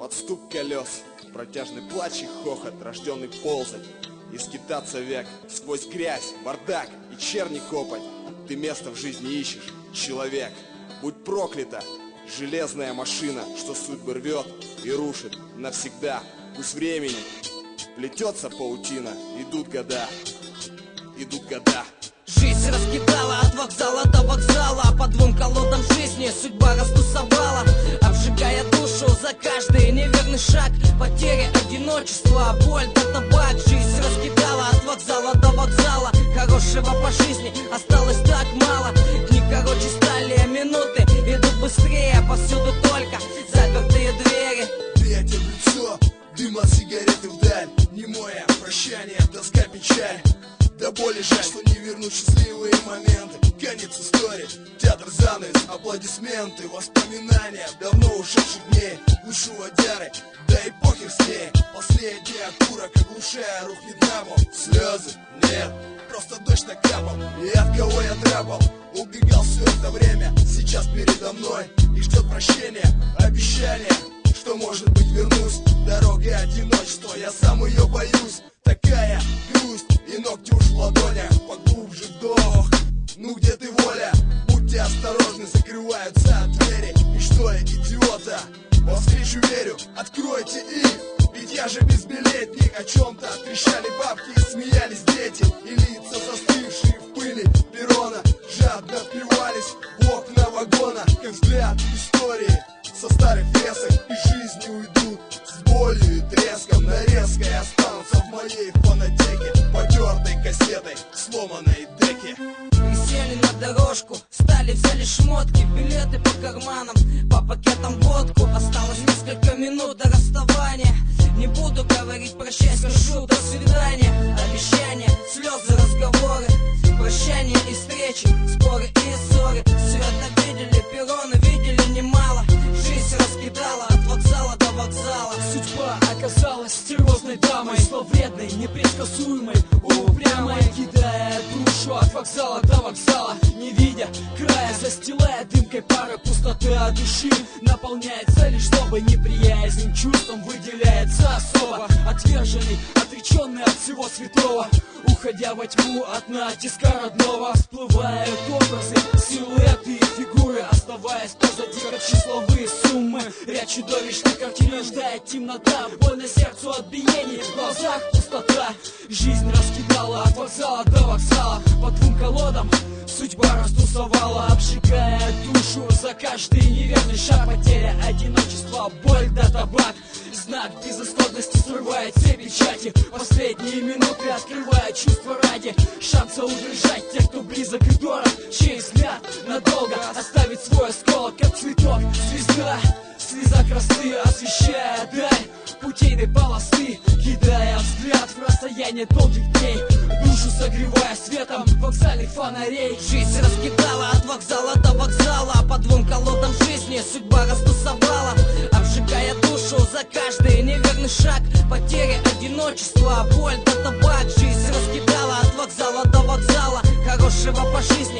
под стук колес, протяжный плач и хохот, рожденный ползать. И скитаться век сквозь грязь, бардак и черни копоть. Ты место в жизни ищешь, человек. Будь проклята железная машина, что судьбы рвет и рушит навсегда. Пусть времени плетется паутина, идут года, идут года. Жизнь раскидала от вокзала до вокзала, по двум колодам жизни судьба растусовала, обжигая душу за каждый неверный шаг. Потери, одиночество, боль да табак. Жизнь раскидала от вокзала до вокзала, хорошего по жизни осталось так мало. Дни короче стали, а минуты идут быстрее, повсюду только запертые двери. Ветер в лицо, дым от сигареты вдаль, немое прощание, тоска, печаль. До боли жаль, что не вернуть счастливые моменты. Конец истории, театр занавес, аплодисменты, воспоминания давно ушедших дней. Душу водяры, да и похер с ней. Последний окурок, оглушая, рухнет на пол. Слезы? Нет, просто дождь накапал. И от кого я драпал? Убегал все это время, сейчас передо мной. И ждет прощения, обещания, что может быть вернусь. Дорога одиночества, я сам ее боюсь. Такая грусть, и ногти уж в ладонях, поглубже вдох. Ну где ты, воля? Будьте осторожны, закрываются двери. И что я, идиота? Во встречу верю, откройте их. Ведь я же безбилетник, о чем-то трещали бабки и смеялись дети. И лица застывшие в пыли перрона жадно впивались в окна вагона. Как взгляд истории со старых фресок из жизни уйдут с болью и треском. Нарезкой останутся в моей фонотеке, потертой кассетой, сломанной деке. Присели на дорожку, стали, взяли шмотки, билеты по карманам, по пакетам водку. Осталось несколько минут до расставания. Не буду говорить прощай, скажу до свидания. Обещания, слезы, разговоры, прощания и встречи, споры и ссоры. Все это видели, перроны видели немало. Жизнь раскидала от вокзала до вокзала. Судьба оказалась стервозной дамой, зловредной, непредсказуемой, упрямой, кидая душу от вокзала до вокзала, не видя края, застилая дымкой пары пустоты от души. Наполняется лишь чтобы неприязнь чувством выделяется особо. Отверженный, отреченный от всего святого, уходя во тьму от натиска родного. Всплывают образы, силуэты и фигуры, оставаясь позади как числовые суммы. Ряд чудовищных картин рождает темнота, больно сердцу от биений, в глазах пустота. Жизнь раскидала от вокзала до вокзала, по двум колодам судьба растусовала, обжигая душу за каждый неверный шаг. Потеря, одиночество, боль да табак. Знак безысходности срывает все печати. Последние минуты открывая чувства ради шанса удержать тех, кто близок и дорог, чей взгляд надолго оставит свой осколок, как цветок, звезда. Слеза красоты освещая даль путейной полосы, кидая взгляд в расстояние долгих дней, душу согревая светом вокзальных фонарей. Жизнь раскидала от вокзала до вокзала, по двум колодам жизни судьба растусовала, обжигая душу за каждый неверный шаг. Потери, одиночество, боль да табак. Жизнь раскидала от вокзала до вокзала, хорошего по жизни